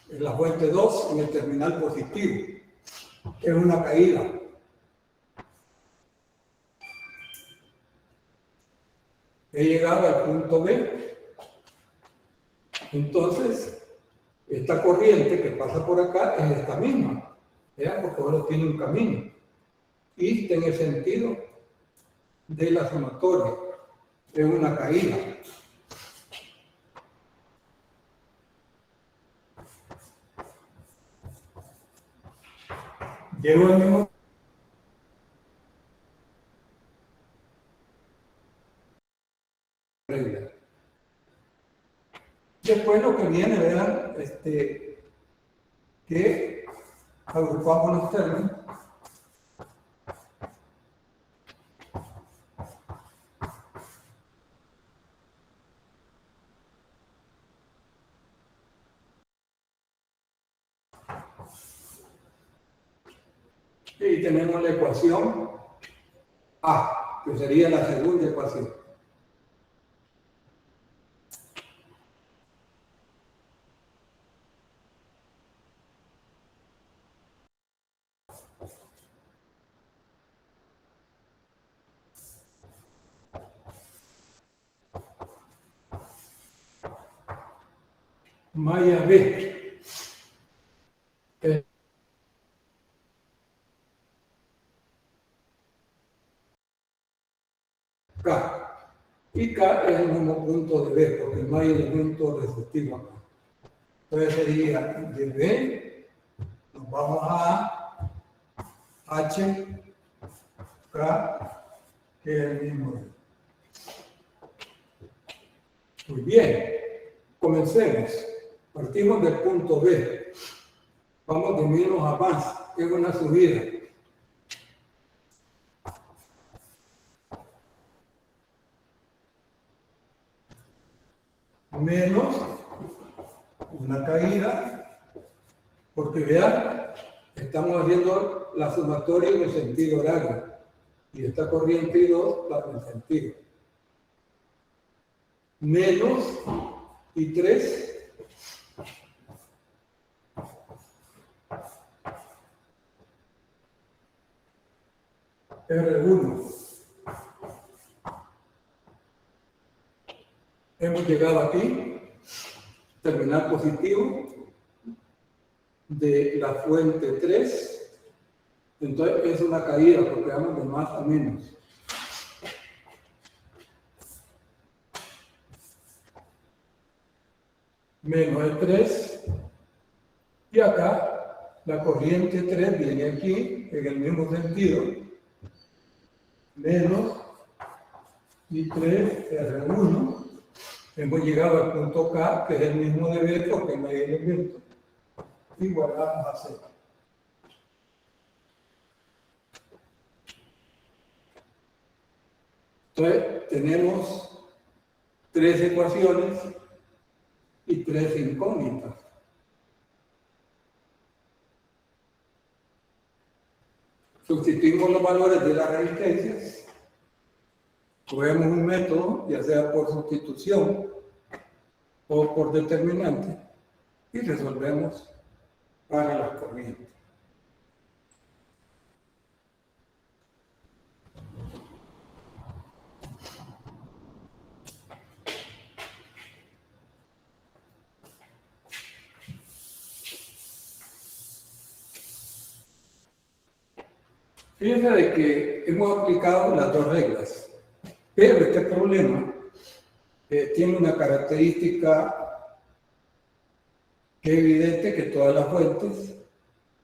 en la fuente 2, en el terminal positivo. Es una caída. He llegado al punto B. Entonces, esta corriente que pasa por acá es esta misma, ¿ya? Porque solo tiene un camino. Y está en el sentido de la sumatoria. Es una caída. Llego al mismo. Después lo que viene, vean, que agrupamos los términos. Y tenemos la ecuación A, que sería la segunda ecuación. Malla B. K. Y K es el mismo punto de B, porque no hay elemento resistivo acá. Entonces sería de B, nos vamos a H, K, que es el mismo. Muy bien, comencemos. Partimos del punto B. Vamos de menos a más, es una subida. Menos una caída, porque vean, estamos haciendo la sumatoria en el sentido horario y esta corriente 2 va en el sentido. Menos y 3 R1. Hemos llegado aquí, terminal positivo de la fuente 3. Entonces es una caída porque vamos de más a menos. Menos el 3. Y acá la corriente 3 viene aquí en el mismo sentido. Menos y 3 R1. Hemos llegado al punto K, que es el mismo de B porque no hay elemento. Igualamos a 0. Entonces, tenemos 3 ecuaciones y 3 incógnitas. Sustituimos los valores de las resistencias. Cogemos un método, ya sea por sustitución o por determinante, y resolvemos para las corrientes. Fíjense de que hemos aplicado las dos reglas, pero este problema tiene una característica que es evidente que todas las fuentes,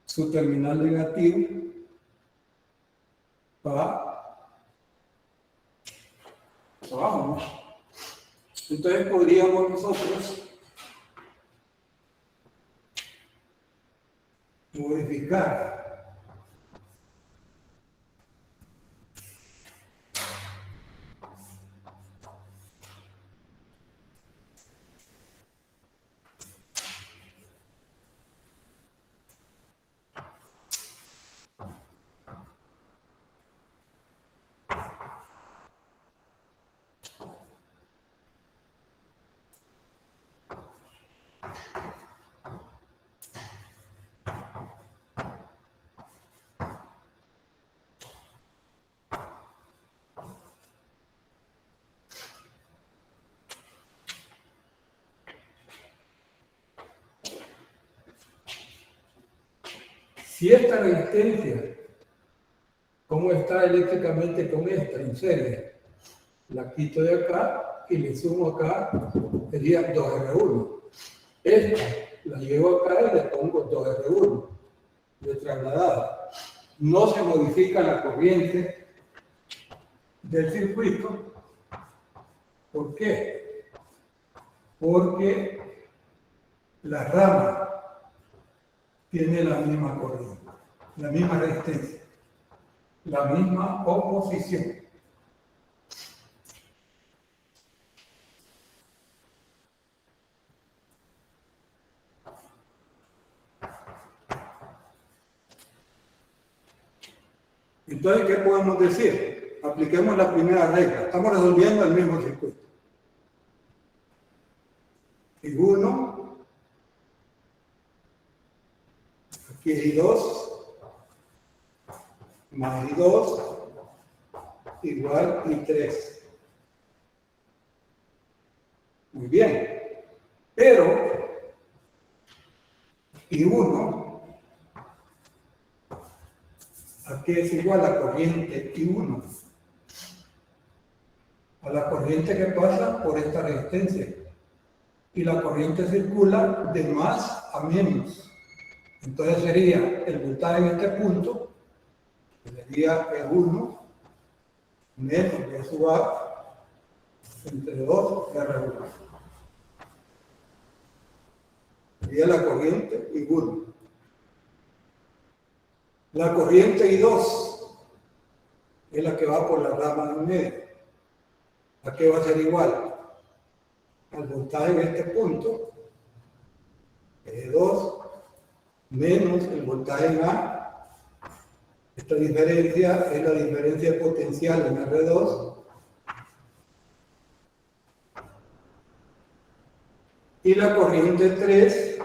su terminal negativo va abajo, ¿no? Entonces podríamos nosotros modificar si esta resistencia, ¿cómo está eléctricamente con esta en serie? La quito de acá y le sumo acá, sería 2R1. Esta la llevo acá y le pongo 2R1 de trasladada. No se modifica la corriente del circuito. ¿Por qué? Porque la rama tiene la misma corriente, la misma resistencia, la misma oposición. Entonces, ¿qué podemos decir? Apliquemos la primera regla. Estamos resolviendo el mismo circuito. Y 1, aquí hay 2, más I2, igual I3. Muy bien. Pero I1, aquí es igual a la corriente I1, a la corriente que pasa por esta resistencia. Y la corriente circula de más a menos. Entonces sería el voltaje en este punto, que sería E1 menos V sub A entre 2 R1. Sería la corriente I1. La corriente I2 es la que va por la rama en medio. ¿A qué va a ser igual? Al voltaje en este punto, E2 menos el voltaje en A. Esta diferencia es la diferencia de potencial en R2. Y la corriente 3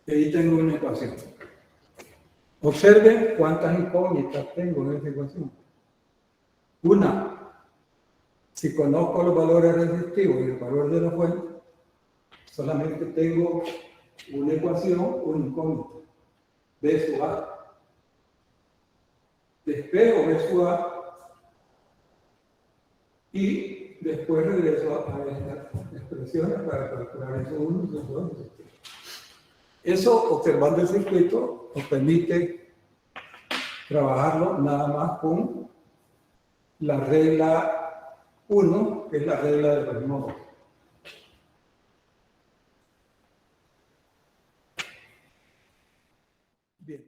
Y ahí tengo una ecuación. Observen cuántas incógnitas tengo en esa ecuación. Una, si conozco los valores resistivos y el valor de la fuente, solamente tengo una ecuación, una incógnita. B sub A. Despego B sub A y después regreso a estas expresiones para calcular eso 1, eso 2, eso 3. Eso, observando el circuito, nos permite trabajarlo nada más con la regla 1, que es la regla de los nodos. Bien.